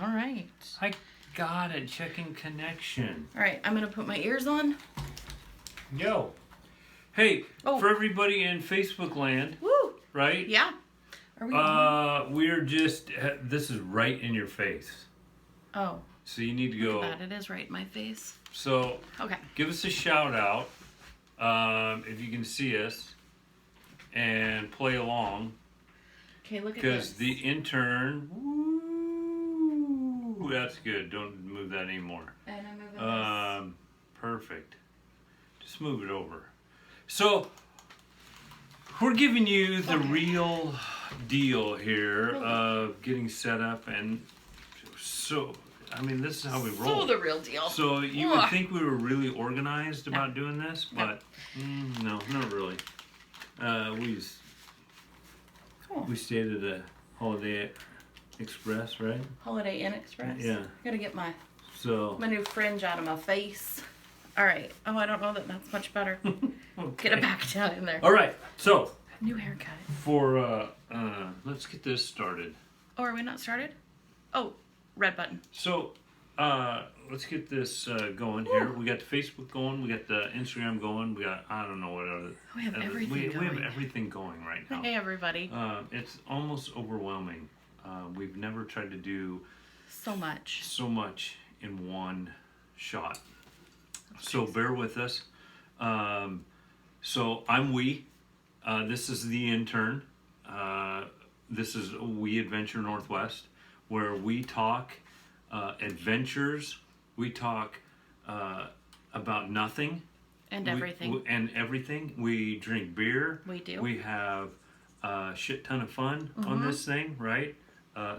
All right. I got it. Checking connection. All right. I'm going to put my ears on. Yo. Hey, for everybody in Facebook land, Woo. right? Yeah. Are we we're just, this is right in your face. Oh. So you need to go. Look at that. It is right in my face. So, okay. Give us a shout out if you can see us and play along. Okay, look at this. Because the intern, woo, that's good. Don't move that anymore. And I'm moving this. Perfect. Just move it over. So, we're giving you the real deal here of getting set up, and so, I mean, this is how we roll. So the real deal. So you would think we were really organized about doing this, but no, not really. We stayed at a Holiday Express, right? Holiday Inn Express? Yeah. Gotta get my new fringe out of my face. All right. Oh, I don't know that that's much better. Okay. Get it back down in there. All right. So. New haircut. For, let's get this started. Oh, are we not started? Oh, red button. So, let's get this going here. We got the Facebook going. We got the Instagram going. We got, I don't know what other. We have everything going. We have everything going right now. Hey, everybody. It's almost overwhelming. We've never tried to do so much in one shot. So bear with us. So I'm this is the intern. This is We Adventure Northwest, where we talk adventures. We talk about nothing. And everything. We drink beer. We do. We have a shit ton of fun on this thing, right?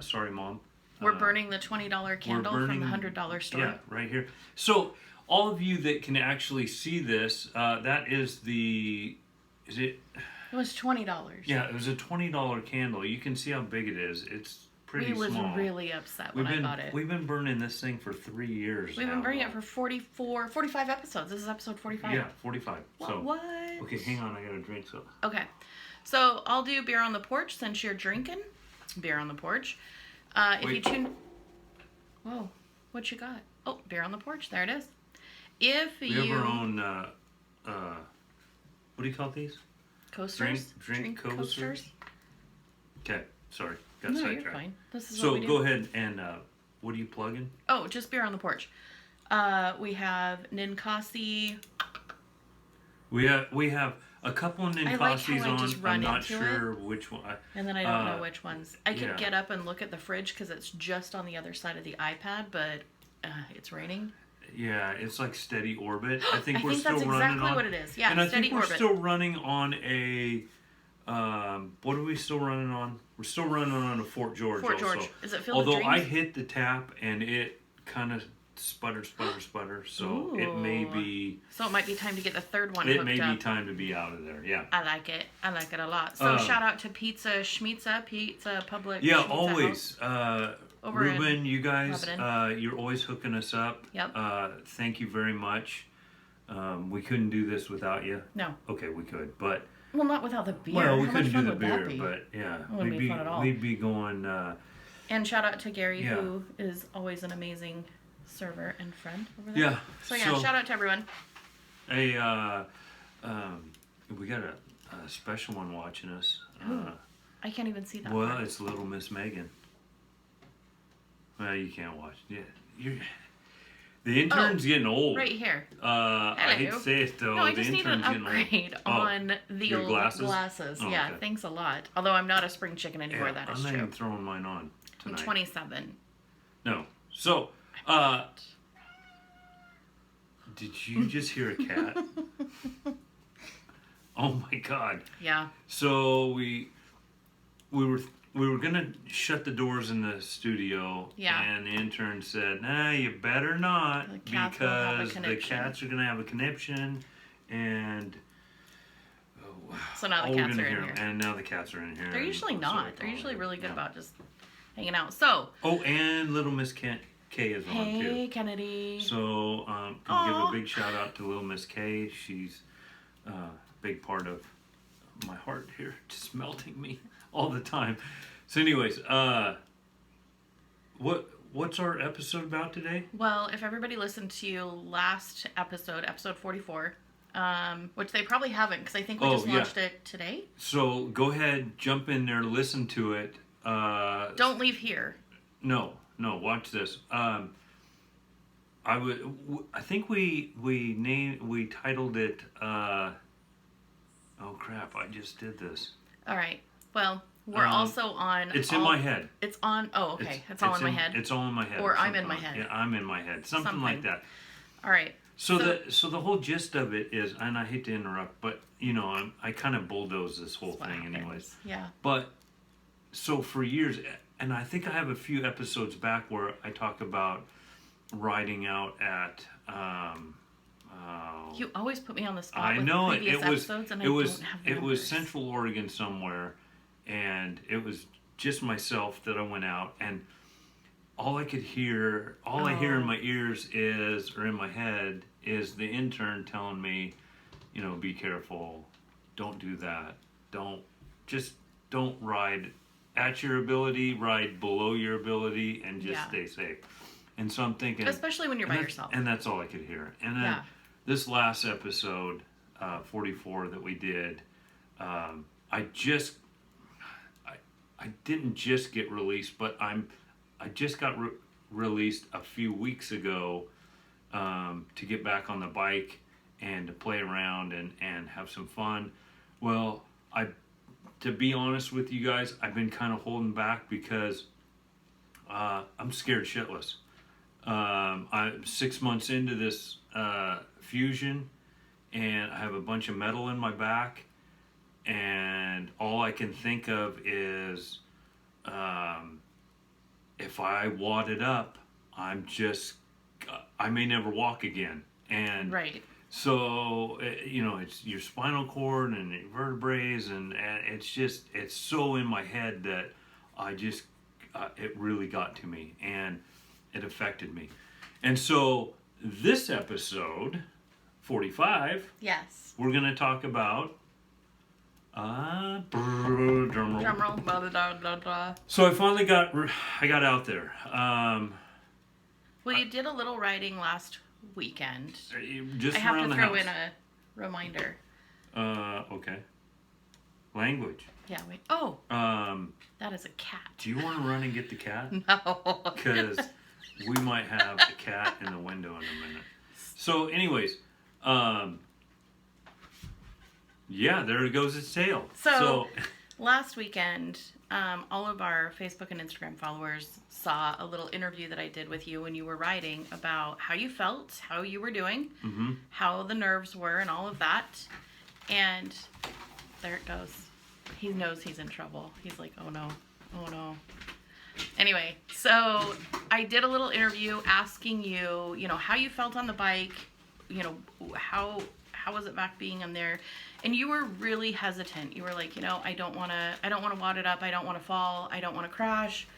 Sorry, Mom. We're burning the $20 candle from the $100 store. Yeah, right here. So all of you that can actually see this, that is the... Is it... It was $20. Yeah, it was a $20 candle. You can see how big it is. It's pretty small. I was really upset when I got it. We've been burning this thing for 3 years We've been burning it for 45 episodes. This is episode 45. Yeah, 45. So, what? Okay, hang on. I got a drink. Okay. So I'll do beer on the porch since you're drinking. Beer on the porch. If you tune... Whoa. What you got? Oh, beer on the porch. There it is. We have our own... what do you call these? Coasters? Drink coasters? Okay, sorry. Got sidetracked. You're fine. This is so what we do. Go ahead and what are you plugging? Oh, just beer on the porch. We have Ninkasi. We have a couple of Ninkasis on. I'm not sure which one. And then I don't know which ones. I could get up and look at the fridge because it's just on the other side of the iPad, but it's raining. Yeah, it's like Steady Orbit. I think that's exactly what it is. Yeah, and I Steady think we're Orbit. still running on a. What are we still running on? We're still running on a Fort George. Fort George. Also. Is it filled with dreams? I hit the tap and it kind of sputter. So it may be. So it might be time to get the third one. It may be time to be out of there. Yeah. I like it a lot. So shout out to Pizza Public. Yeah, Schmitza always. Ruben, you guys, you're always hooking us up. Yep. Thank you very much. We couldn't do this without you. No. Okay, we could, but. Well, not without the beer. Well, we How couldn't much do fun the would that beer, be? but yeah, It wouldn't be fun at all. We'd be going. And shout out to Gary, who is always an amazing server and friend over there. Yeah. So shout out to everyone. Hey, we got a special one watching us. I can't even see that. Well, part. it's Little Miss Megan. Well, you can't watch. Yeah, the intern's getting old. Right here. I hate to say it though. No, I just need an upgrade on the old glasses. Oh, okay. Thanks a lot. Although I'm not a spring chicken anymore. That is I'm not true. even throwing mine on tonight. I'm 27. No. So, did you just hear a cat? Oh my God. Yeah. So we were gonna shut the doors in the studio, and the intern said, "Nah, you better not, because the cats are gonna have a conniption." And so now the cats are in here. And now the cats are in here. They're usually not. They're usually really good about just hanging out. So. Oh, and Little Miss K is on too. Hey, Kennedy. So can give a big shout out to Little Miss K. She's a big part of my heart here, just melting me all the time. So anyways, what what's our episode about today? Well, if everybody listened to last episode, episode 44, which they probably haven't because I think we just launched it today. So go ahead, jump in there, listen to it. Don't leave here. No, watch this. I think we titled it. Oh crap! I just did this. All right. Well, we're also on. It's in my head. It's on. Oh, okay. It's all in my head. It's all in my head. Or I'm in my head. Yeah, I'm in my head. Something like that. All right. So the whole gist of it is, and I hate to interrupt, but I kind of bulldoze this whole thing, anyways. Yeah. But so for years, and I think I have a few episodes back where I talk about riding out at. You always put me on the spot. I with know previous episodes, and I don't have the it was numbers. Central Oregon somewhere, and it was just myself that I went out, and all I could hear, I hear in my ears or in my head is the intern telling me, be careful, don't do that, don't ride at your ability, ride below your ability, and just stay safe. And so I'm thinking, especially when you're by yourself. And that's all I could hear. And then this last episode, 44 that we did, I didn't just get released, but I just got released a few weeks ago to get back on the bike and to play around and have some fun. Well, to be honest with you guys, I've been kind of holding back because I'm scared shitless. I'm 6 months into this fusion, and I have a bunch of metal in my back, and all I can think of is if I wad it up, I may never walk again. And right. So it's your spinal cord and your vertebrae, and it's so in my head that I just it really got to me, and it affected me. And so this episode 45, yes, we're going to talk about drum roll. Blah, blah, blah, blah. So I finally got out there. Well, you did a little riding last weekend. Just I have around to the throw house. in a reminder. Okay. Language. Yeah, wait. Oh. That is a cat. Do you want to run and get the cat? No. Because we might have a cat in the window in a minute. So anyways, yeah, there it goes its tail. So last weekend, all of our Facebook and Instagram followers saw a little interview that I did with you when you were riding about how you felt, how you were doing, how the nerves were, and all of that. And there it goes. He knows he's in trouble. He's like, oh no. Anyway, so I did a little interview asking you, how you felt on the bike, how was it back being in there? And you were really hesitant. You were like, I don't want to wad it up. I don't want to fall. I don't want to crash.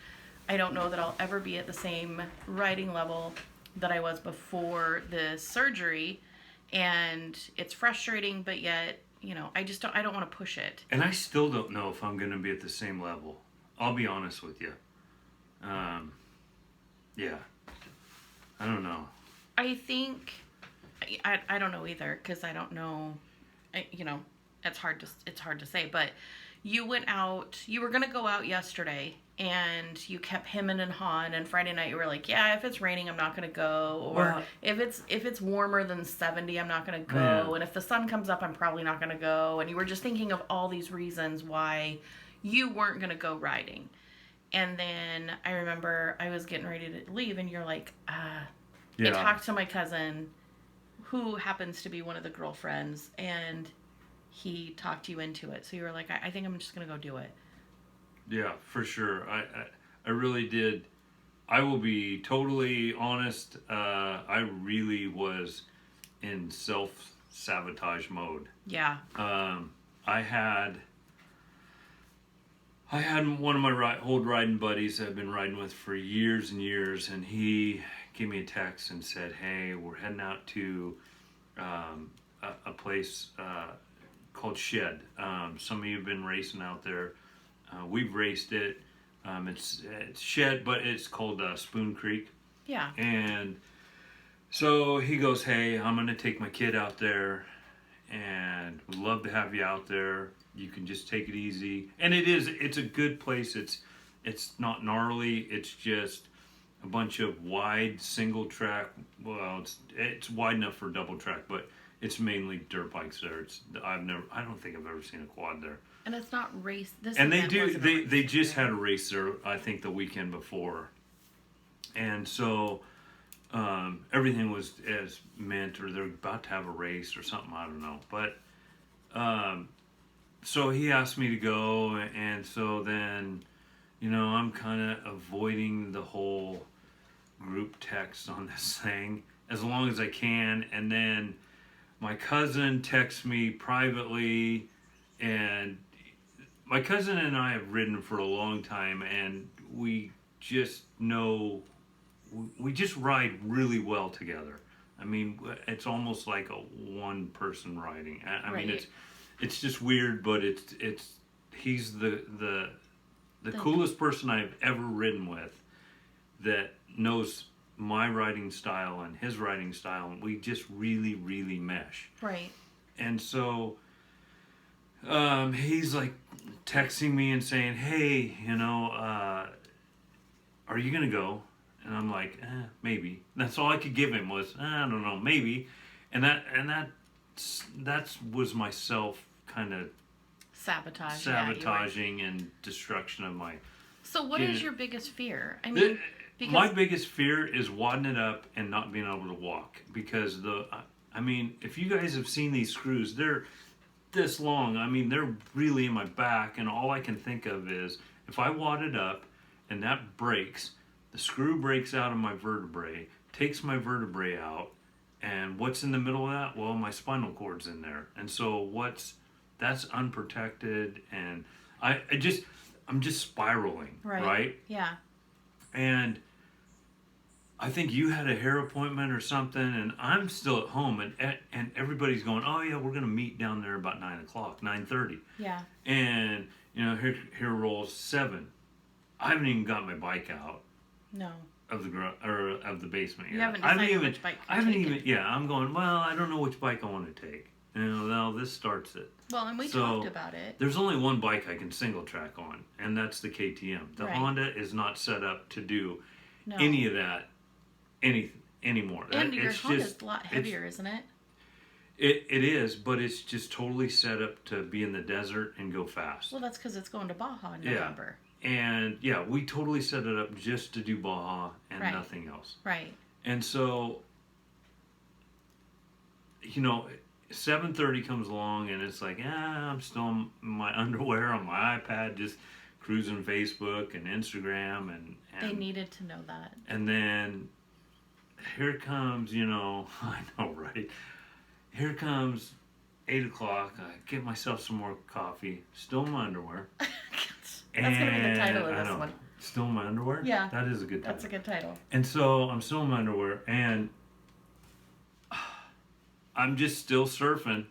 I don't know that I'll ever be at the same riding level that I was before the surgery. And it's frustrating, but yet, I don't want to push it. And I still don't know if I'm going to be at the same level. I'll be honest with you. Yeah. I don't know. I think, I don't know either, because I don't know, it's hard to say, but you went out, you were going to go out yesterday, and you kept hemming and hawing, and Friday night you were like, yeah, if it's raining, I'm not going to go, or if it's warmer than 70, I'm not going to go, and if the sun comes up, I'm probably not going to go, and you were just thinking of all these reasons why you weren't going to go riding. And then I remember I was getting ready to leave, and you're like, I talked to my cousin, who happens to be one of the girlfriends, and he talked you into it. So you were like, I think I'm just going to go do it. Yeah, for sure. I really did. I will be totally honest. I really was in self-sabotage mode. Yeah. I had one of my old riding buddies that I've been riding with for years and years, and he gave me a text and said, hey, we're heading out to a place called Shed. Some of you have been racing out there. We've raced it. It's shed, but it's called Spoon Creek. Yeah. And so he goes, hey, I'm going to take my kid out there and would love to have you out there. You can just take it easy. And it's a good place. It's not gnarly. It's just a bunch of wide single track. Well, it's wide enough for double track, but it's mainly dirt bikes there. I don't think I've ever seen a quad there. And it's not race. And they just had a race there, I think, the weekend before. And so everything was as meant, or they're about to have a race or something, I don't know. But so he asked me to go, and so then, I'm kind of avoiding the whole group text on this thing as long as I can. And then my cousin texts me privately, and my cousin and I have ridden for a long time, and we just ride really well together. I mean, it's almost like a one person riding. I mean, it's just weird, but he's the coolest person I've ever ridden with that knows my riding style and his riding style, and we just really, really mesh. Right. And so he's like texting me and saying, hey, are you gonna go? And I'm like, maybe. That's all I could give him was, I don't know, maybe. And that was myself kind of sabotaging and destruction of my. So what is your biggest fear? I mean, my biggest fear is wadding it up and not being able to walk, because if you guys have seen these screws, they're this long. I mean, they're really in my back, and all I can think of is if I wad it up and that breaks, the screw breaks out of my vertebrae, takes my vertebrae out, and what's in the middle of that? Well, my spinal cord's in there. And so that's unprotected, and I'm just spiraling, right? Yeah. And I think you had a hair appointment or something, and I'm still at home, and everybody's going, oh yeah, we're gonna meet down there about 9:30. Yeah. And here rolls 7. I haven't even got my bike out. No. Of the basement yet. You haven't decided which bike. I'm going, well, I don't know which bike I want to take. Now this starts it. Well, and we talked about it. There's only one bike I can single track on, and that's the KTM. The Honda is not set up to do any of that anymore. And your Honda's a lot heavier, isn't it? It is, but it's just totally set up to be in the desert and go fast. Well, that's because it's going to Baja in November. And we totally set it up just to do Baja and nothing else. Right. And so, 7:30 comes along, and it's like, I'm still in my underwear on my iPad, just cruising Facebook and Instagram, and they needed to know that. And then here comes, I know, right? Here comes 8 o'clock. I get myself some more coffee, still in my underwear. That's going to be the title of this one. Still in my underwear? Yeah. That is a good title. That's a good title. And so I'm still in my underwear, and I'm just still surfing.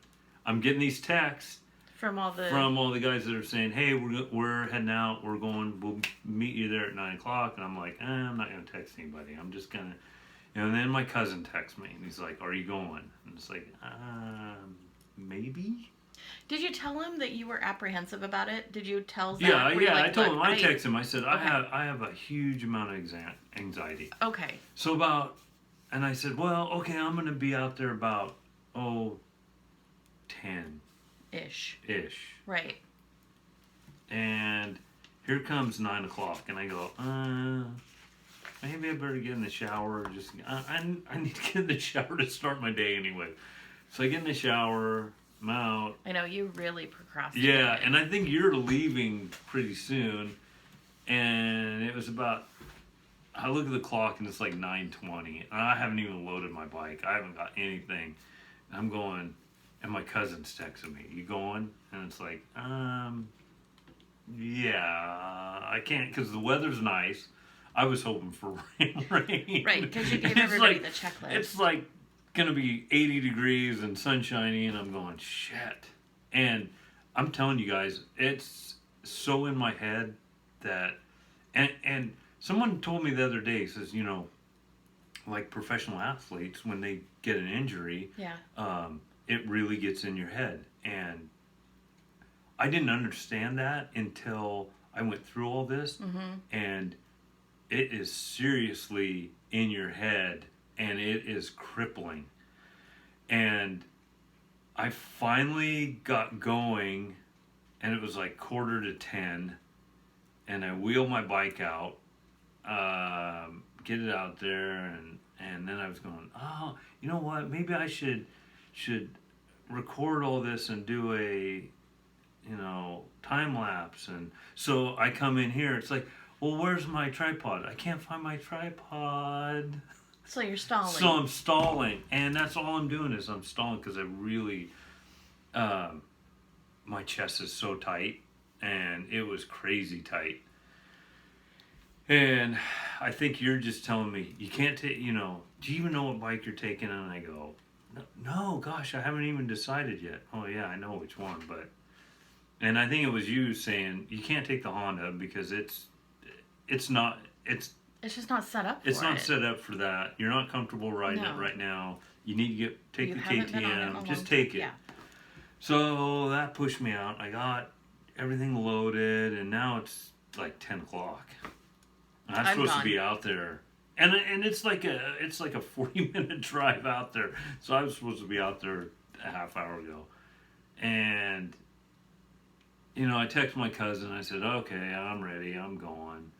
I'm getting these texts from all the guys that are saying, hey, we're heading out. We'll meet you there at 9 o'clock. And I'm like, I'm not going to text anybody. I'm just going to, and then my cousin texts me, and he's like, are you going? And it's like, maybe. Did you tell him that you were apprehensive about it? Did you tell Zach? Yeah. I told him. I texted him. I said, I have a huge amount of anxiety. Okay. So and I said, well, okay, I'm going to be out there about 10 ish. Right. And here comes 9 o'clock, and I go, maybe I better get in the shower. I need to get in the shower to start my day anyway. So I get in the shower. I'm out. I know, you really procrastinated. Yeah, and I think you're leaving pretty soon. And it was about, I look at the clock and it's like 9:20. And I haven't even loaded my bike. I haven't got anything. And I'm going, and my cousin's texting me, you going? And it's like, yeah, I can't, because the weather's nice. I was hoping for rain. Right, because you gave everybody the checklist. It's like going to be 80 degrees and sunshiny, and I'm going, shit. And I'm telling you guys, it's so in my head that And someone told me the other day, says, like professional athletes, when they get an injury, Yeah. it really gets in your head. And I didn't understand that until I went through all this. Mm-hmm. And it is seriously in your head, and it is crippling. And I finally got going, and it was like 9:45, and I wheeled my bike out, get it out there, and then I was going, oh, you know what? Maybe I should record all this and do a time lapse. And so I come in here. It's like, well, where's my tripod? I can't find my tripod. So you're stalling. So I'm stalling, and that's all I'm doing is I'm stalling because I really, my chest is so tight, and it was crazy tight. And I think you're just telling me you can't take. Do you even know what bike you're taking? And I go, no, gosh, I haven't even decided yet. Oh yeah, I know which one, but. And I think it was you saying you can't take the Honda because it's just not set up for it. It's not set up for that. You're not comfortable riding it right now. You need to take the KTM. Just take it. Yeah. So that pushed me out. I got everything loaded, and now it's like 10 o'clock. I'm supposed to be out there, and it's like a 40-minute drive out there. So I was supposed to be out there a half hour ago, and I texted my cousin. I said, "Okay, I'm ready. I'm going."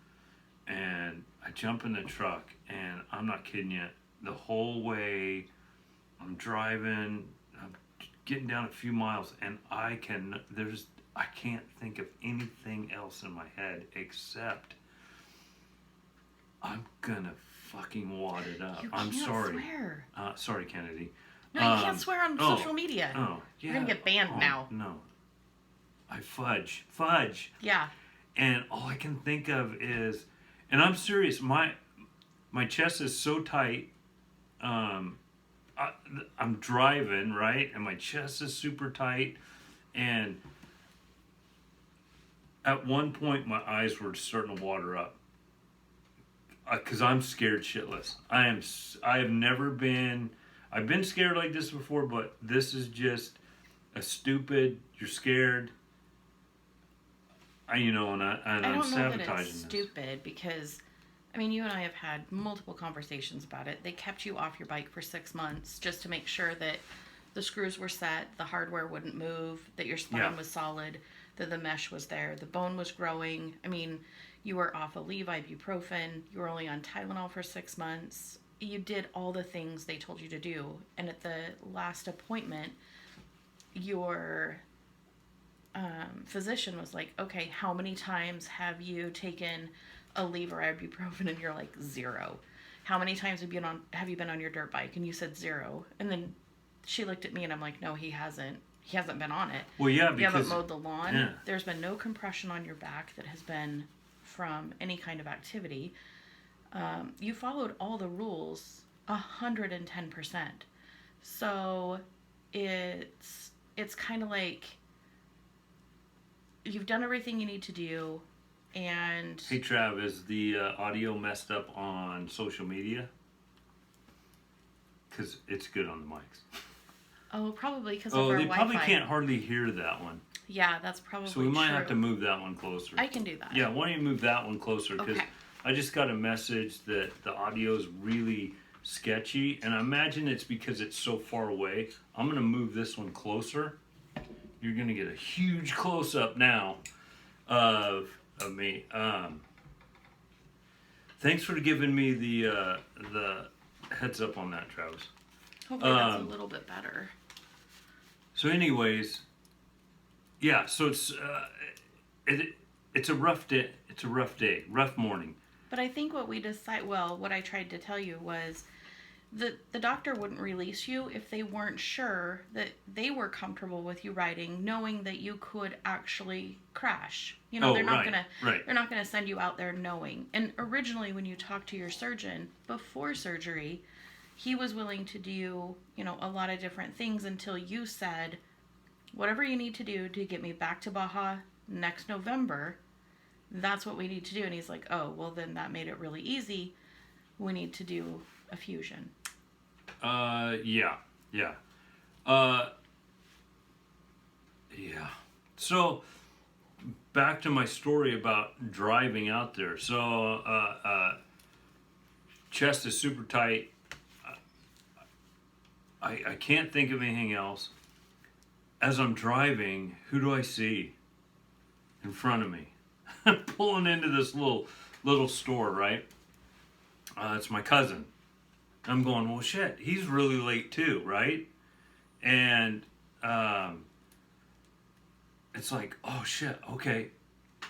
And I jump in the truck, and I'm not kidding you. The whole way I'm driving, I'm getting down a few miles, and I can't think of anything else in my head except I'm gonna fucking wad it up. I'm sorry. Swear. Sorry, Kennedy. No, you can't swear on social media. Oh, yeah. You're gonna get banned now. No. I fudge. Yeah. And all I can think of is, and I'm serious, my chest is so tight. I'm driving, right? And my chest is super tight. And at one point, my eyes were starting to water up. Because I'm scared shitless. I've been scared like this before, but this is just a stupid, you're scared. I'm sabotaging this. I don't know that it's stupid because, you and I have had multiple conversations about it. They kept you off your bike for 6 months just to make sure that the screws were set, the hardware wouldn't move, that your spine was solid, that the mesh was there, the bone was growing. You were off of ibuprofen. You were only on Tylenol for 6 months. You did all the things they told you to do. And at the last appointment, your physician was like, okay, how many times have you taken a lever ibuprofen? And you're like, 0. How many times have you been on your dirt bike? And you said 0. And then she looked at me and I'm like, no, he hasn't. He hasn't been on it. Well, yeah, because you haven't mowed the lawn. Yeah. There's been no compression on your back that has been from any kind of activity. You followed all the rules 110%. So it's kind of like you've done everything you need to do, and hey Trav, is the audio messed up on social media? Because it's good on the mics. Oh, probably because of our Wi-Fi. They probably can't hardly hear that one. Yeah, that's probably So we might true. have to move that one closer. I can do that. Yeah, why don't you move that one closer? Because I just got a message that the audio is really sketchy, and I imagine it's because it's so far away. I'm going to move this one closer. You're going to get a huge close-up now of me. Thanks for giving me the heads up on that, Travis. Hopefully that's a little bit better. So anyways, yeah, so it's a rough day. It's a rough day, rough morning. But I think what I tried to tell you was the doctor wouldn't release you if they weren't sure that they were comfortable with you riding, knowing that you could actually crash. They're not gonna send you out there knowing. And originally, when you talked to your surgeon before surgery, he was willing to do a lot of different things until you said, whatever you need to do to get me back to Baja next November, that's what we need to do. And he's like, oh, well, then that made it really easy. We need to do a fusion. Yeah. Yeah. Uh, yeah. So, back to my story about driving out there. So, chest is super tight. I can't think of anything else. As I'm driving, who do I see in front of me? I'm pulling into this little store, right? It's my cousin. I'm going, well, shit, he's really late too, right? And it's like, oh shit, okay,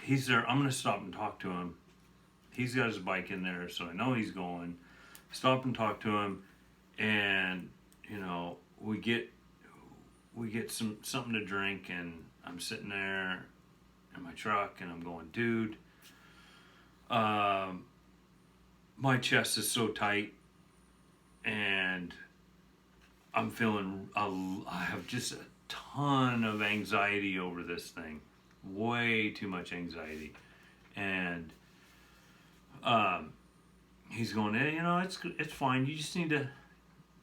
he's there. I'm gonna stop and talk to him. He's got his bike in there, so I know he's going. Stop and talk to him, and we get something to drink, and I'm sitting there in my truck, and I'm going, dude, my chest is so tight, and I'm feeling, I have just a ton of anxiety over this thing, way too much anxiety, and he's going, hey, it's fine. You just need to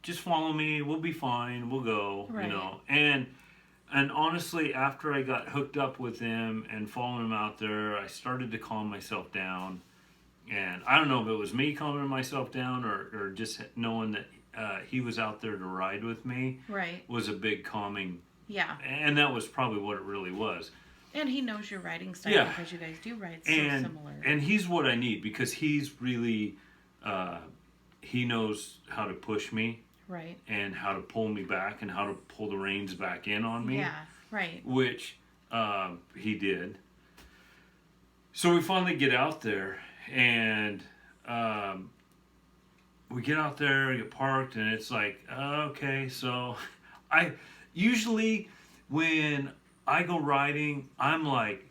just follow me. We'll be fine. We'll go. Right. And honestly, after I got hooked up with him and following him out there, I started to calm myself down. And I don't know if it was me calming myself down or just knowing that he was out there to ride with me. Right. Was a big calming. Yeah. And that was probably what it really was. And he knows your riding style because you guys do ride so similar. And he's what I need because he's really, he knows how to push me. Right. And how to pull me back and how to pull the reins back in on me. Yeah, right. Which he did. So we finally get out there and we get out there, get parked, and it's like, okay, so I usually when I go riding, I'm like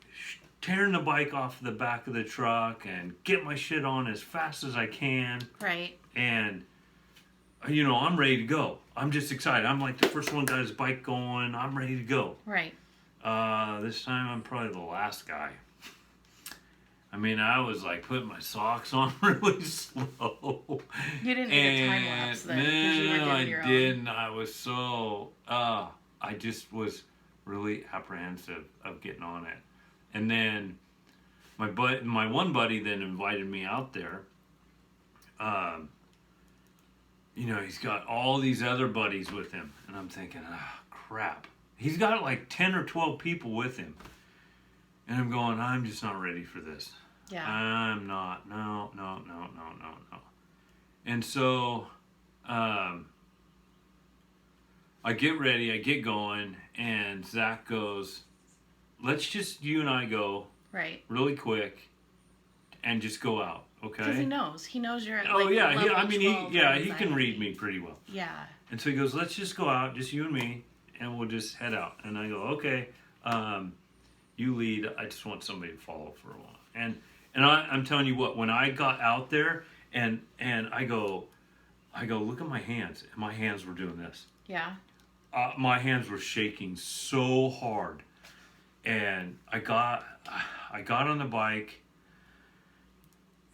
tearing the bike off the back of the truck and get my shit on as fast as I can. Right. And I'm ready to go. I'm just excited. I'm like the first one got his bike going. I'm ready to go. Right. This time I'm probably the last guy. I mean, I was like putting my socks on really slow. You didn't need a time lapse then. No, I didn't. I was so, I just was really apprehensive of getting on it. And then my one buddy then invited me out there. He's got all these other buddies with him. And I'm thinking, crap. He's got like 10 or 12 people with him. And I'm going, I'm just not ready for this. Yeah. I'm not. No. And so, I get ready, I get going, and Zach goes, let's just, you and I go. Right. Really quick, and just go out. Okay. Because he knows you're at oh like yeah, level he can read me pretty well. Yeah. And so he goes, let's just go out, just you and me, and we'll just head out. And I go, okay, you lead. I just want somebody to follow for a while. And I'm telling you what, when I got out there and I go, look at my hands. And my hands were doing this. Yeah. My hands were shaking so hard. And I got on the bike.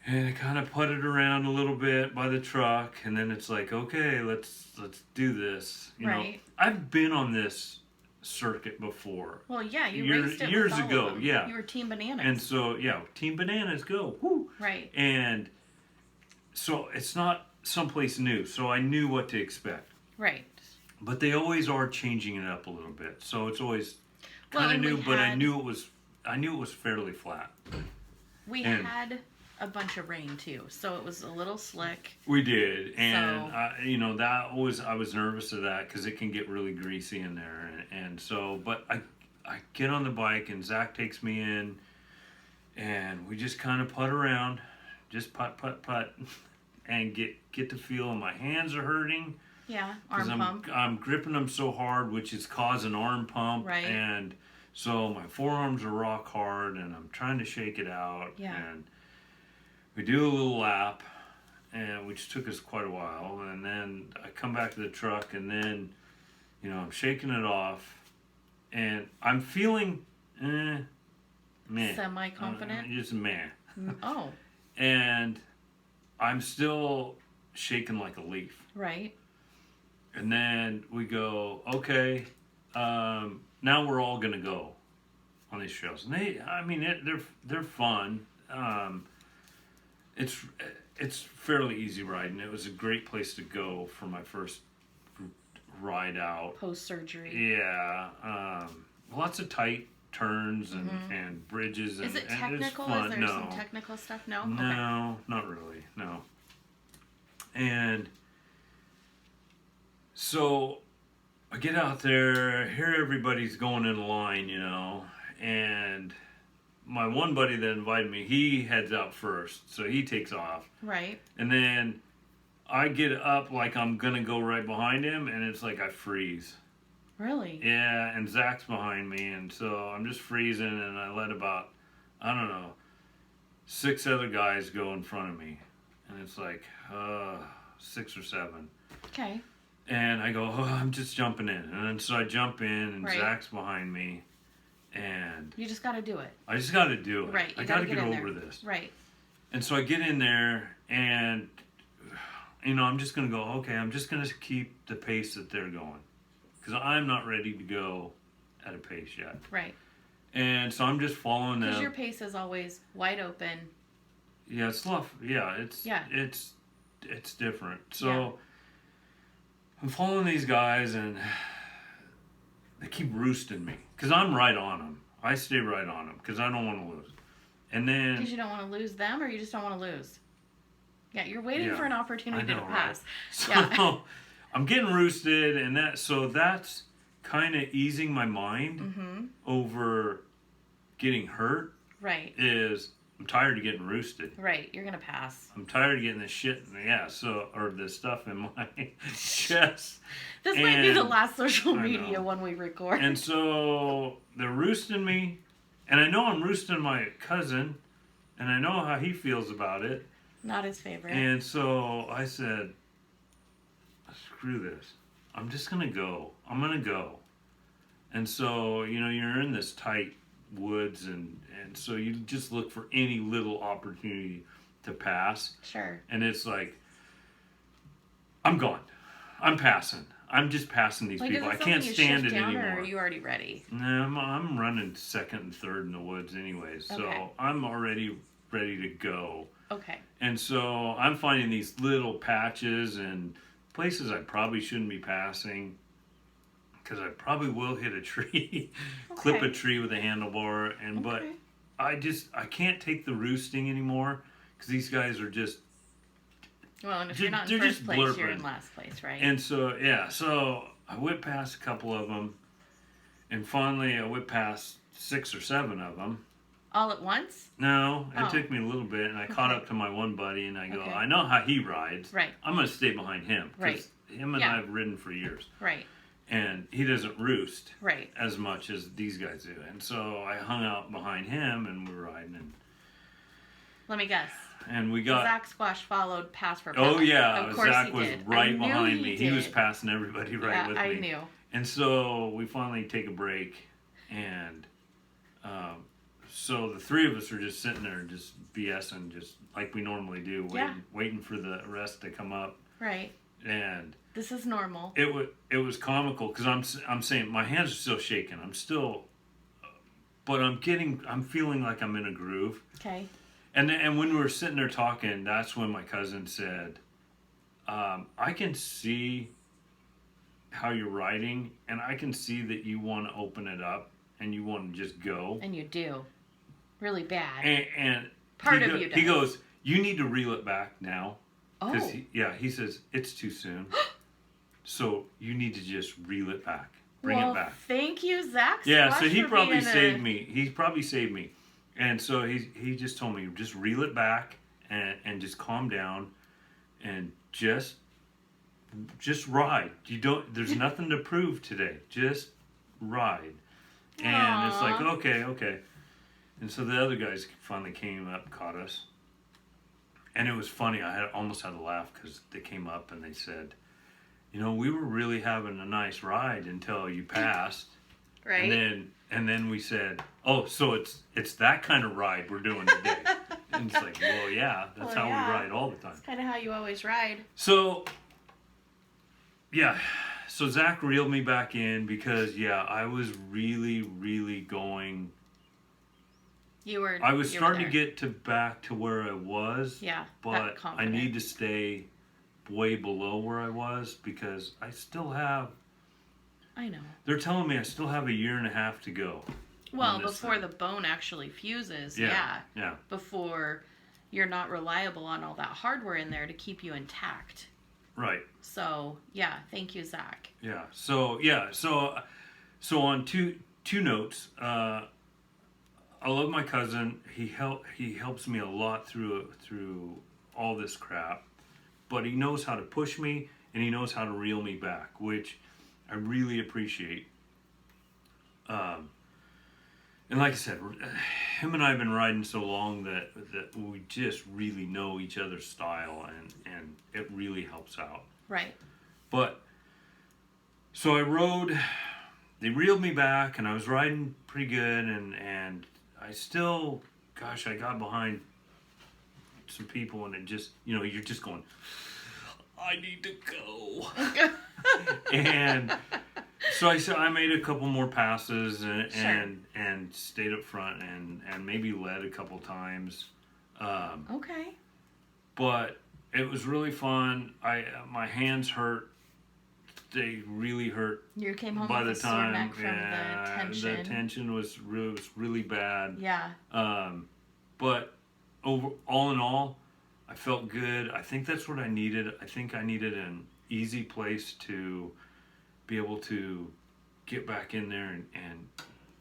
And I kind of putted around a little bit by the truck, and then it's like, okay, let's do this. Right. I've been on this circuit before. Well, yeah, you raced it years with all ago. of them. Yeah, you were Team Bananas. And so Team Bananas, go. Woo. Right. And so it's not someplace new, so I knew what to expect. Right. But they always are changing it up a little bit, so it's always kind of new. But I knew it was fairly flat. We had a bunch of rain too, so it was a little slick. We did, and I was nervous of that because it can get really greasy in there, and so. But I get on the bike and Zach takes me in, and we just kind of putt around, just putt, and get the feel. And my hands are hurting. Yeah, arm pump. I'm gripping them so hard, which is causing arm pump, right? And so my forearms are rock hard, and I'm trying to shake it out. Yeah. And we do a little lap, and which took us quite a while, and then I come back to the truck, and then, I'm shaking it off, and I'm feeling, meh. Semi-confident? Just meh. Oh, And I'm still shaking like a leaf. right. And then we go, okay, now we're all gonna go on these trails. And they're fun. It's it's fairly easy riding. It was a great place to go for my first ride out. Post-surgery. Yeah, lots of tight turns and bridges. Is it and technical? it's fun. Is there No. some technical stuff? No? No, not really. No. And so I get out there, hear everybody's going in line, and my one buddy that invited me, he heads out first, so he takes off. Right. And then I get up like I'm gonna go right behind him, and it's like I freeze. Really? Yeah, and Zach's behind me, and so I'm just freezing, and I let about, I don't know, 6 other guys go in front of me, and it's like 6 or 7. Okay. And I go, I'm just jumping in, and then so I jump in, and Right. Zach's behind me, and You just got to do it. I just got to do it. Right. I You got to gotta get in over there. this. Right. And so I get in there, and I'm just gonna go. Okay, I'm just gonna keep the pace that they're going, because I'm not ready to go at a pace yet. Right. And so I'm just following them. Because your pace is always wide open. Yeah, it's tough. Yeah, it's different. So Yeah. I'm following these guys, and they keep roosting me because I'm right on them. I stay right on them because I don't want to lose. And then Because you don't want to lose them, or you just don't want to lose. Yeah, you're waiting Yeah, for an opportunity I know, to pass. so Yeah. I'm getting roosted, and that's kind of easing my mind Mm-hmm. over getting hurt. Right. Is I'm tired of getting roosted. Right. You're gonna pass. I'm tired of getting this shit in the ass, or this stuff in my chest. This might be the And- last social I media know. one we record. And so they're roosting me, and I know I'm roosting my cousin, and I know how he feels about it. Not his favorite. And so I said, screw this. I'm just going to go. I'm going to go. And so, you're in this tight woods, and so you just look for any little opportunity to pass. Sure. And it's like, I'm gone. I'm passing. I'm just passing these Like, people. is I it can't something you stand shift it down, anymore. or are you already ready? No, I'm running second and third in the woods anyways. So Okay. I'm already ready to go. Okay. And so I'm finding these little patches and places I probably shouldn't be passing, because I probably will hit a tree, clip a Okay. tree with a handlebar, but Okay. I can't take the roosting anymore, because these guys are just. Well, and if Ju- you're not in they're first just place, you're blurping. in last place, right? And so so I whipped past a couple of them, and finally I whipped past 6 or 7 of them. All at once? No, it Oh. took me a little bit, and I caught Okay. up to my one buddy, and I go, Okay. I know how he rides. Right. I'm going to stay behind him. 'Cause Right. him and Yeah. I have ridden for years. Right. And he doesn't roost Right. as much as these guys do. And so I hung out behind him, and we're riding, Let me guess. and we got... Zach Squash followed pass for pass. Oh, yeah. Of course Zach he was did. I right knew behind me. He was did. passing everybody right Yeah, with I me. knew. And so we finally take a break, and so the 3 of us are just sitting there, just BSing, just like we normally do, waiting for the rest to come up. Right. And This is normal. it was comical, because I'm saying my hands are still shaking. I'm still, but I'm feeling like I'm in a groove. Okay. And when we were sitting there talking, that's when my cousin said, I can see how you're writing, and I can see that you want to open it up and you want to just go. And you do. Really bad. And Part he of you does. he goes, you need to reel it back now. Oh. He says, it's too soon. So you need to just reel it back. Bring well, it back. Thank you, Zach. Yeah, Squash, so he for probably being saved me. He probably saved me. And so he just told me, just reel it back and just calm down and just ride. There's nothing to prove today. Just ride. And it's like, Aw. okay. And so the other guys finally came up, caught us. And it was funny. I almost had a laugh, because they came up and they said, we were really having a nice ride until you passed. Right. And then we said, oh, so it's that kind of ride we're doing today. And it's like, well, yeah, that's how we ride all the time. That's kind of how you always ride. So, yeah. So Zach reeled me back in because, yeah, I was really, really going. I was starting to get back to where I was. Yeah. But I need to stay way below where I was because I still have. I know. They're telling me I still have 1.5 years to go. Well, before the bone actually fuses, yeah. Before you're not reliable on all that hardware in there to keep you intact. Right. So, yeah, thank you, Zach. Yeah. So on two notes, I love my cousin. He helps me a lot through all this crap, but he knows how to push me and he knows how to reel me back, which I really appreciate. And like I said, him and I have been riding so long that we just really know each other's style, and it really helps out. Right. But, so I rode, they reeled me back, and I was riding pretty good, and I still, gosh, I got behind some people, and it just, you're just going, I need to go. And so I made a couple more passes and stayed up front and maybe led a couple times. Okay. But it was really fun. My hands hurt. They really hurt. You came home by with the a sore time. neck from the tension. The tension was really bad. Yeah. But all in all, I felt good. I think that's what I needed. I think I needed an easy place to be able to get back in there and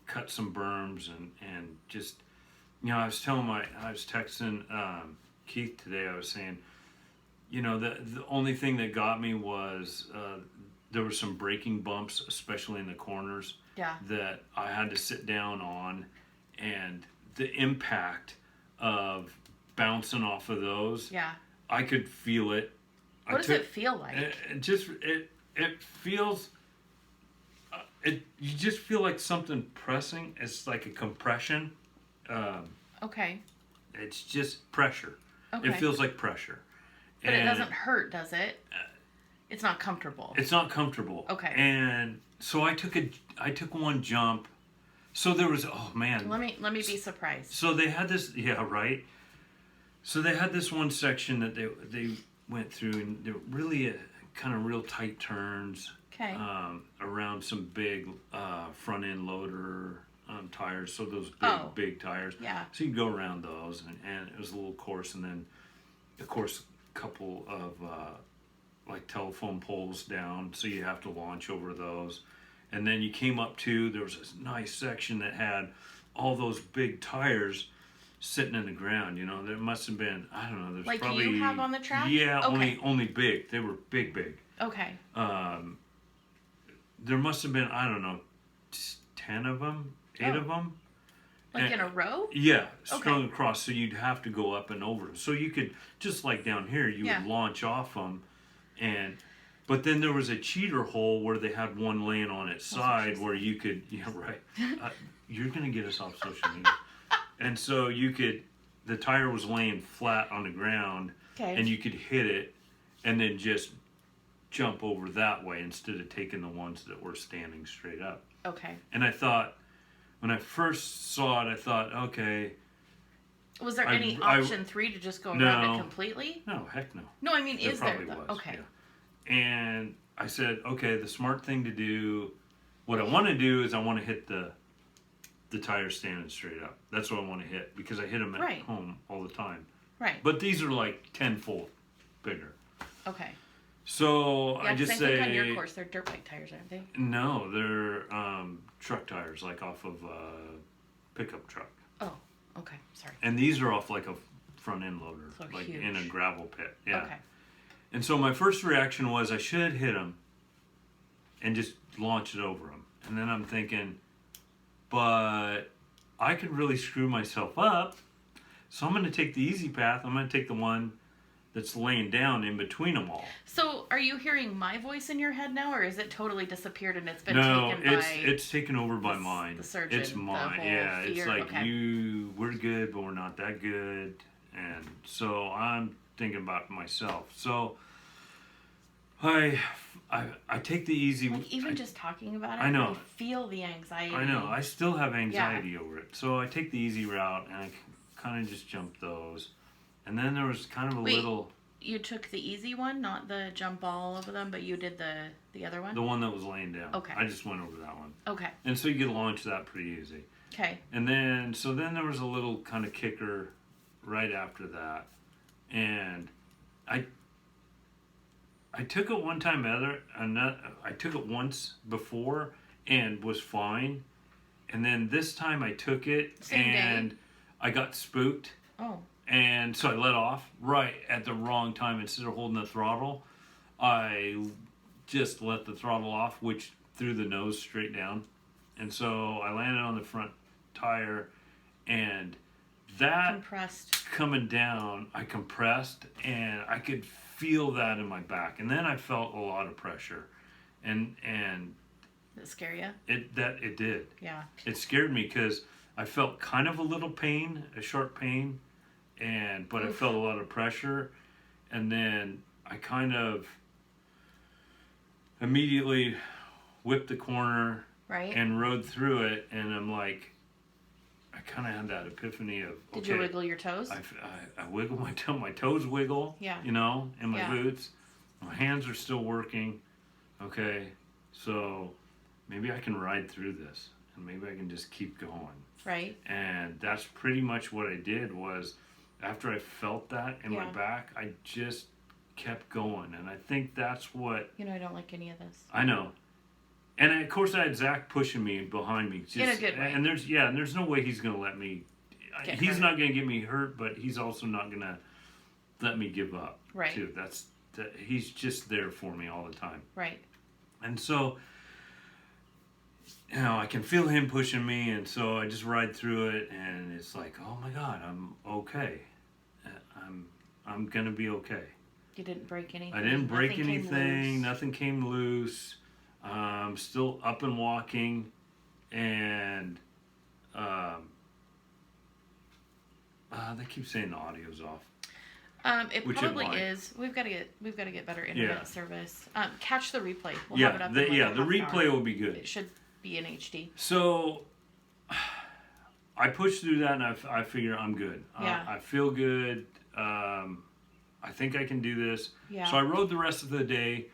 cut some berms and just, I was texting Keith today. I was saying, the only thing that got me was there were some braking bumps, especially in the corners, that I had to sit down on, and the impact of bouncing off of those, I could feel it. What does it feel like? It feels. You just feel like something pressing. It's like a compression. Okay. It's just pressure. Okay. It feels like pressure. But it doesn't hurt, does it? It's not comfortable. It's not comfortable. Okay. And so I took one jump. So there was, oh man. Let me be surprised. So they had this, right. So they had this one section that they went through, and they're really kind of real tight turns. Okay. Around some big front end loader tires, so those big tires. Yeah. So you can go around those, and it was a little course, and then of course a couple of like telephone poles down, so you have to launch over those, and then you came up to, there was this nice section that had all those big tires sitting in the ground. There must have been, I don't know, there's like probably, you have on the track. Yeah, okay. only big. They were big. Okay. There must have been, I don't know, 10 of them, 8 of them. Like in a row? Yeah, strung across, so you'd have to go up and over. So you could, just like down here, you would launch off them. But then there was a cheater hole where they had one laying on its side where you could, you're going to get us off social media. And so the tire was laying flat on the ground, and you could hit it and then just jump over that way instead of taking the ones that were standing straight up. Okay. And I thought, when I first saw it, I thought, okay. Was there any option 3 to just go around it completely? No, heck no. No, I mean, is there? Probably was. Okay. Yeah. And I said, okay, the smart thing to do, what I want to do is I want to hit the tire standing straight up. That's what I want to hit, because I hit them at home all the time. Right. But these are like tenfold bigger. Okay. So I just say, on your course, they're dirt bike tires, aren't they? No, they're truck tires, like off of a pickup truck. Oh, okay, sorry. And these are off like a front end loader, so like huge. in a gravel pit. Yeah. Okay. And so my first reaction was I should hit them and just launch it over them. And then I'm thinking, but I could really screw myself up. So I'm going to take the easy path. I'm going to take the one that's laying down in between them all. So, are you hearing my voice in your head now, or is it totally disappeared and it's been No, taken by it's taken over by mine. the surgeon? It's mine. The Yeah, whole it's fear? like Okay. we're good, but we're not that good, and so I'm thinking about myself. So I take the easy. Like even just talking about it, I know. feel the anxiety. I know. I still have anxiety over it, so I take the easy route, and I kind of just jump those. And then there was kind of a little. You took the easy one, not the jump all over them, but you did the other one? The one that was laying down. Okay. I just went over that one. Okay. And so you get launch that pretty easy. Okay. And then, so then there was a little kind of kicker right after that. And I took it one time I took it once before and was fine. And then this time I took it and day? I got spooked. Oh. And so I let off right at the wrong time. Instead of holding the throttle, I just let the throttle off, which threw the nose straight down. And so I landed on the front tire, and that compressed. Coming down, I compressed, and I could feel that in my back. And then I felt a lot of pressure, and Did it scare you? it did. Yeah. It scared me because I felt kind of a little pain, a sharp pain. But I felt a lot of pressure, and then I kind of immediately whipped the corner and rode through it, and I'm like, I kind of had that epiphany of, okay. Did you wiggle your toes? I wiggle my toes wiggle, yeah. in my boots. My hands are still working, okay, so maybe I can ride through this, and maybe I can just keep going. Right. And that's pretty much what I did was, after I felt that in my back, I just kept going. And I think that's what... I don't like any of this. I know. And of course I had Zach pushing me behind me. In a good way. And there's no way he's going to let me... He's not going to get me hurt, but he's also not going to let me give up. Right. Too. He's just there for me all the time. Right. And so... I can feel him pushing me, and so I just ride through it, and it's like, oh my God, I'm okay. I'm gonna be okay. You didn't break anything? I didn't break anything. Nothing came loose. Still up and walking, and they keep saying the audio's off. It probably is. We've got to get better internet service. Catch the replay. We'll have it up. The replay will be good. It should be in HD. So I pushed through that, and I figure I'm good. Yeah. I feel good. I think I can do this. Yeah. So I rode the rest of the day,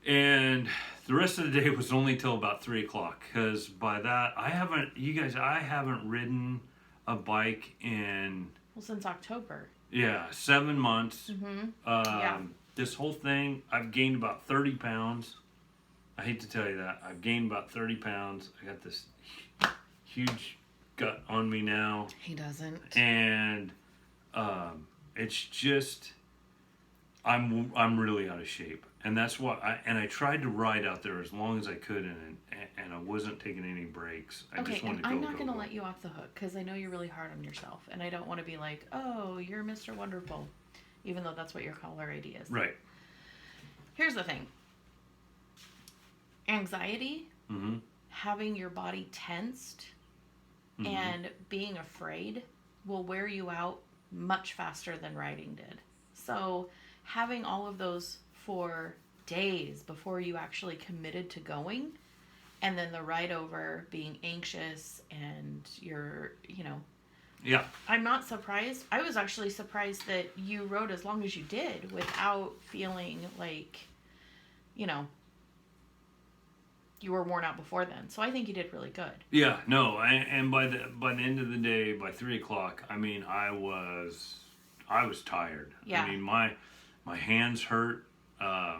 and the rest of the day was only till about 3 o'clock, because by that I haven't ridden a bike in since October. Yeah, 7 months. Mm-hmm. This whole thing, I've gained about 30 pounds. I hate to tell you that. I've gained about 30 pounds. I got this huge gut on me now. He doesn't. And it's just, I'm really out of shape. And that's why I tried to ride out there as long as I could, and I wasn't taking any breaks. I just wanted to go. I'm not going to let you off the hook, because I know you're really hard on yourself, and I don't want to be like, oh, you're Mr. Wonderful, even though that's what your caller ID is. Right. Here's the thing. Anxiety, mm-hmm. having your body tensed, mm-hmm. and being afraid will wear you out much faster than riding did. So having all of those for days before you actually committed to going, and then the ride over being anxious and you're, Yeah. I'm not surprised. I was actually surprised that you rode as long as you did without feeling like, you were worn out before then. So I think you did really good. Yeah, no, and by the end of the day, by 3 o'clock, I was tired. Yeah. My hands hurt. My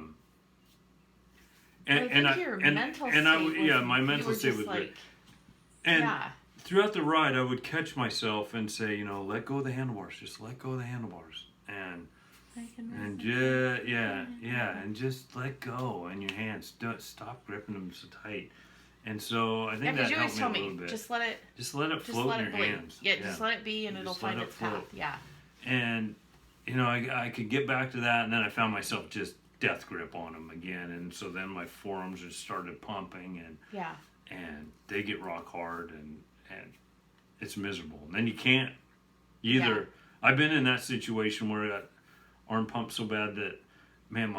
mental state was good. And throughout the ride, I would catch myself and say, let go of the handlebars. Just let go of the handlebars. And just let go, and your hands don't stop gripping them so tight. And so I think that helped me a little bit. Just let it float in your hands. Yeah, just let it be, and it'll find its path. Yeah. And I could get back to that, and then I found myself just death grip on them again, and so then my forearms just started pumping, and they get rock hard, and it's miserable. And then you can't either. Yeah. I've been in that situation where I got arm pumped so bad that, man,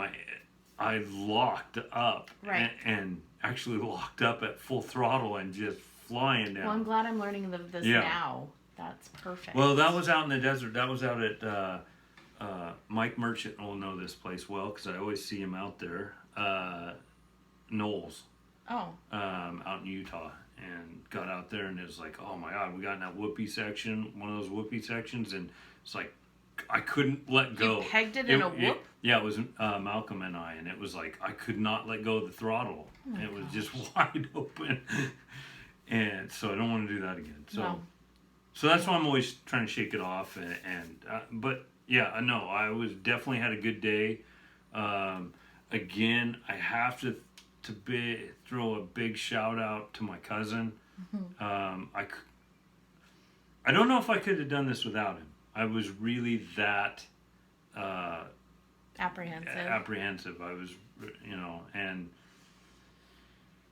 I locked up, Right. and actually locked up at full throttle and just flying down. Well, I'm glad I'm learning this now. That's perfect. Well, that was out in the desert. That was out at Mike Merchant will know this place well because I always see him out there. Knowles. Oh. Out in Utah, and got out there, and it was like, oh my God, we got in that whoopee section, one of those whoopee sections, and it's like I couldn't let go. You pegged it in a whoop? Yeah, it was Malcolm and I, and it was like I could not let go of the throttle. Oh It was just wide open, and so I don't want to do that again. So, No. so that's why I'm always trying to shake it off, but yeah, I know I was definitely had a good day. Again, I have to throw a big shout out to my cousin. I don't know if I could have done this without him. I was really that apprehensive. I was,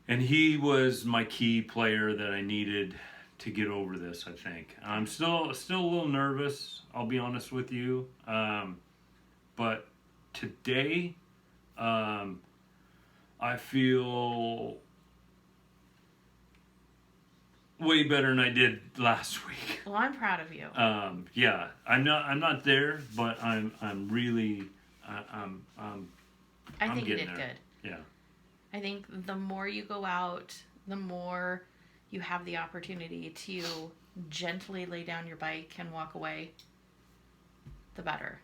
and he was my key player that I needed to get over this. I think I'm still a little nervous. I'll be honest with you, but today, I feel way better than I did last week. Well, I'm proud of you. Yeah, I'm not there, but I'm really I think you did there. good. Yeah. I think the more you go out, the more you have the opportunity to gently lay down your bike and walk away, the better.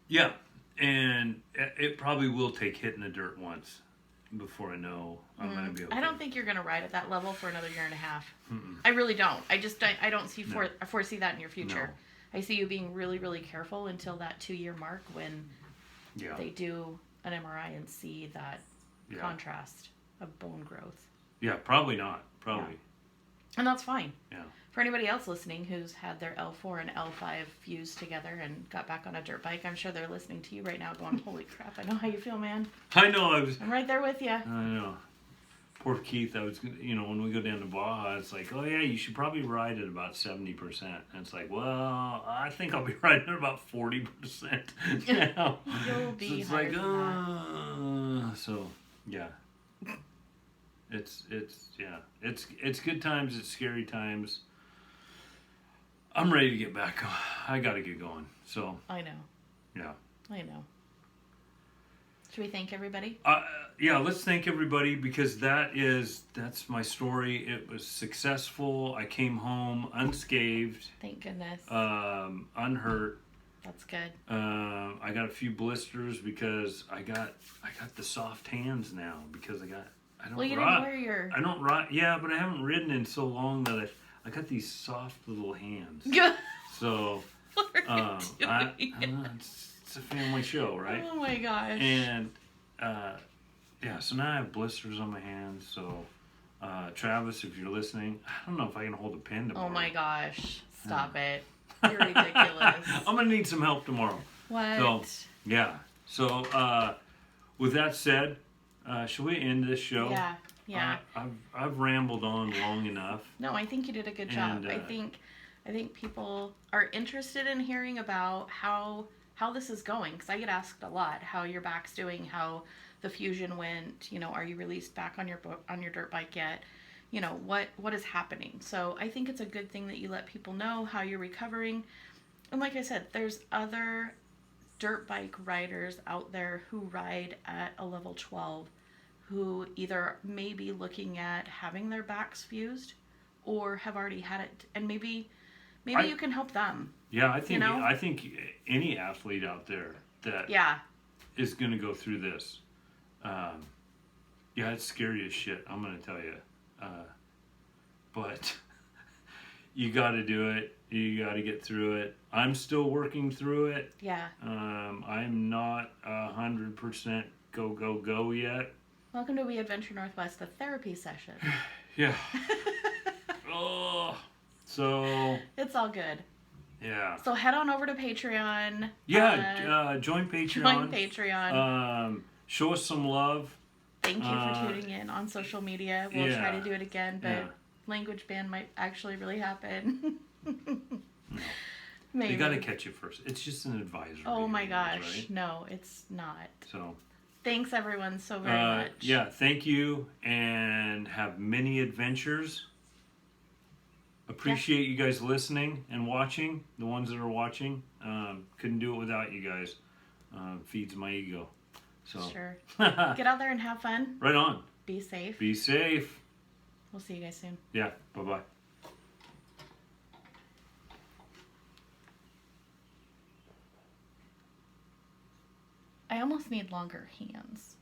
Yeah, and it probably will take hitting the dirt once before I know I'm going to be okay. I don't think you're going to ride at that level for another year and a half. I really don't. I don't foresee that in your future. No. I see you being really, really careful until that 2-year mark when they do an MRI and see that contrast of bone growth. Yeah, probably not. Probably. Yeah. And that's fine. Yeah. For anybody else listening who's had their L4 and L5 fused together and got back on a dirt bike, I'm sure they're listening to you right now going, holy crap, I know how you feel, man. I know. I'm right there with you. I know. Poor Keith, when we go down to Baja, it's like, oh yeah, you should probably ride at about 70%. And it's like, well, I think I'll be riding at about 40% now. You'll be so it's higher like, than so yeah. It's good times, it's scary times. I'm ready to get back. I got to get going. So I know. Yeah. I know. Should we thank everybody? Yeah, let's thank everybody because that's my story. It was successful. I came home unscathed. Thank goodness. Unhurt. That's good. I got a few blisters because I got the soft hands now because I don't ride. Yeah, but I haven't ridden in so long that I got these soft little hands. So it's a family show, right? Oh my gosh. And so now I have blisters on my hands. So Travis, if you're listening, I don't know if I can hold a pen tomorrow. Oh my gosh. Stop it. You're ridiculous. I'm gonna need some help tomorrow. What? So yeah. So with that said, should we end this show? Yeah. I've rambled on long enough. No, I think you did a good job. I think people are interested in hearing about how this is going because I get asked a lot how your back's doing, how the fusion went. Are you released back on your dirt bike yet? What is happening. So I think it's a good thing that you let people know how you're recovering. And like I said, there's other dirt bike riders out there who ride at a level 12 who either may be looking at having their backs fused or have already had it, and maybe you can help them. Yeah, I think any athlete out there that is going to go through this, it's scary as shit. I'm going to tell you, but you got to do it. You got to get through it. I'm still working through it. Yeah. I'm not 100% go yet. Welcome to We Adventure Northwest, the therapy session. Yeah. Oh, so it's all good. Yeah. So head on over to Patreon. Yeah, join Patreon. Join Patreon. Show us some love. Thank you for tuning in on social media. We'll try to do it again, but language ban might actually really happen. No. Maybe. They got to catch it first. It's just an advisory. Oh my gosh. Right? No, it's not. So. Thanks everyone so very much. Yeah, thank you, and have many adventures. Appreciate you guys listening and watching. The ones that are watching, couldn't do it without you guys. Feeds my ego. So sure. Get out there and have fun. Right on. Be safe. Be safe. We'll see you guys soon. Yeah. Bye-bye. I almost need longer hands.